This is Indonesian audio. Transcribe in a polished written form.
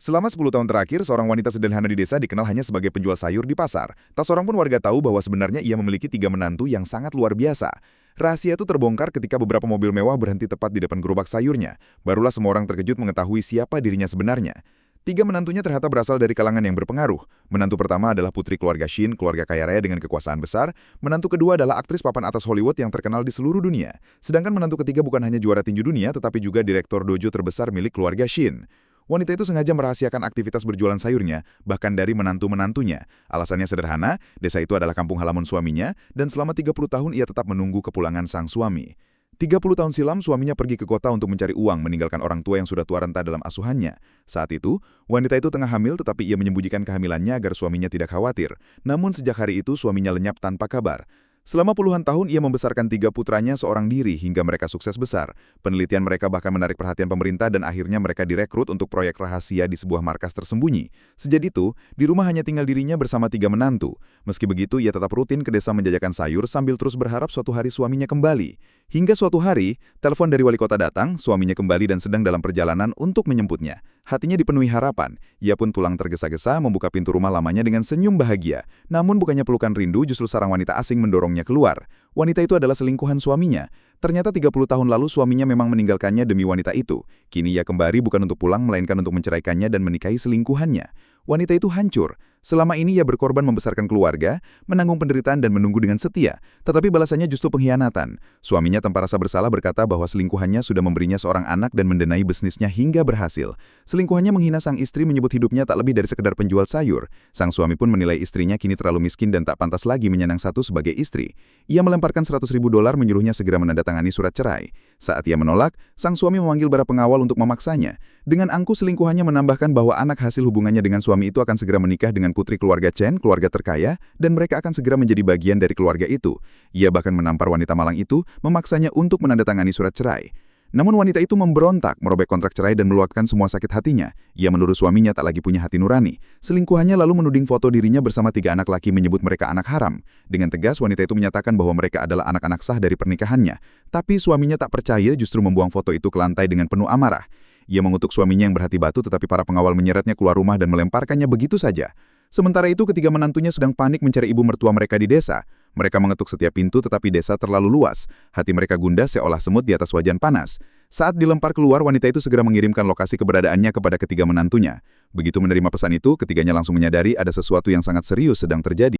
Selama 10 tahun terakhir, seorang wanita sederhana di desa dikenal hanya sebagai penjual sayur di pasar. Tak seorang pun warga tahu bahwa sebenarnya ia memiliki 3 menantu yang sangat luar biasa. Rahasia itu terbongkar ketika beberapa mobil mewah berhenti tepat di depan gerobak sayurnya. Barulah semua orang terkejut mengetahui siapa dirinya sebenarnya. 3 menantunya ternyata berasal dari kalangan yang berpengaruh. Menantu pertama adalah putri keluarga Shin, keluarga kaya raya dengan kekuasaan besar. Menantu kedua adalah aktris papan atas Hollywood yang terkenal di seluruh dunia. Sedangkan menantu ketiga bukan hanya juara tinju dunia, tetapi juga direktur dojo terbesar milik keluarga Shin. Wanita itu sengaja merahasiakan aktivitas berjualan sayurnya, bahkan dari menantu-menantunya. Alasannya sederhana, desa itu adalah kampung halaman suaminya, dan selama 30 tahun ia tetap menunggu kepulangan sang suami. 30 tahun silam, suaminya pergi ke kota untuk mencari uang, meninggalkan orang tua yang sudah tua renta dalam asuhannya. Saat itu, wanita itu tengah hamil tetapi ia menyembunyikan kehamilannya agar suaminya tidak khawatir. Namun sejak hari itu, suaminya lenyap tanpa kabar. Selama puluhan tahun, ia membesarkan 3 putranya seorang diri hingga mereka sukses besar. Penelitian mereka bahkan menarik perhatian pemerintah dan akhirnya mereka direkrut untuk proyek rahasia di sebuah markas tersembunyi. Sejak itu, di rumah hanya tinggal dirinya bersama 3 menantu. Meski begitu, ia tetap rutin ke desa menjajakan sayur sambil terus berharap suatu hari suaminya kembali. Hingga suatu hari, telepon dari wali kota datang, suaminya kembali dan sedang dalam perjalanan untuk menjemputnya. Hatinya dipenuhi harapan. Ia pun tulang tergesa-gesa membuka pintu rumah lamanya dengan senyum bahagia. Namun bukannya pelukan rindu, justru sarang wanita asing mendorongnya keluar. Wanita itu adalah selingkuhan suaminya. Ternyata 30 tahun lalu suaminya memang meninggalkannya demi wanita itu. Kini ia kembali bukan untuk pulang, melainkan untuk menceraikannya dan menikahi selingkuhannya. Wanita itu hancur. Selama ini ia berkorban membesarkan keluarga, menanggung penderitaan dan menunggu dengan setia. Tetapi balasannya justru pengkhianatan. Suaminya tanpa rasa bersalah berkata bahwa selingkuhannya sudah memberinya seorang anak dan mendanai bisnisnya hingga berhasil. Selingkuhannya menghina sang istri, menyebut hidupnya tak lebih dari sekedar penjual sayur. Sang suami pun menilai istrinya kini terlalu miskin dan tak pantas lagi menyandang satu sebagai istri. Ia melemparkan $100.000 menyuruhnya segera menandatangani surat cerai. Saat ia menolak, sang suami memanggil para pengawal untuk memaksanya. Dengan angkuh selingkuhannya menambahkan bahwa anak hasil hubungannya dengan suami itu akan segera menikah dengan putri keluarga Chen, keluarga terkaya, dan mereka akan segera menjadi bagian dari keluarga itu. Ia bahkan menampar wanita malang itu, memaksanya untuk menandatangani surat cerai. Namun wanita itu memberontak, merobek kontrak cerai dan meluapkan semua sakit hatinya. Ia menuduh suaminya tak lagi punya hati nurani. Selingkuhannya lalu menuding foto dirinya bersama 3 anak laki, menyebut mereka anak haram. Dengan tegas, wanita itu menyatakan bahwa mereka adalah anak-anak sah dari pernikahannya. Tapi suaminya tak percaya, justru membuang foto itu ke lantai dengan penuh amarah. Ia mengutuk suaminya yang berhati batu, tetapi para pengawal menyeretnya keluar rumah dan melemparkannya begitu saja. Sementara itu, ketiga menantunya sedang panik mencari ibu mertua mereka di desa. Mereka mengetuk setiap pintu, tetapi desa terlalu luas. Hati mereka gundah seolah semut di atas wajan panas. Saat dilempar keluar, wanita itu segera mengirimkan lokasi keberadaannya kepada ketiga menantunya. Begitu menerima pesan itu, ketiganya langsung menyadari ada sesuatu yang sangat serius sedang terjadi.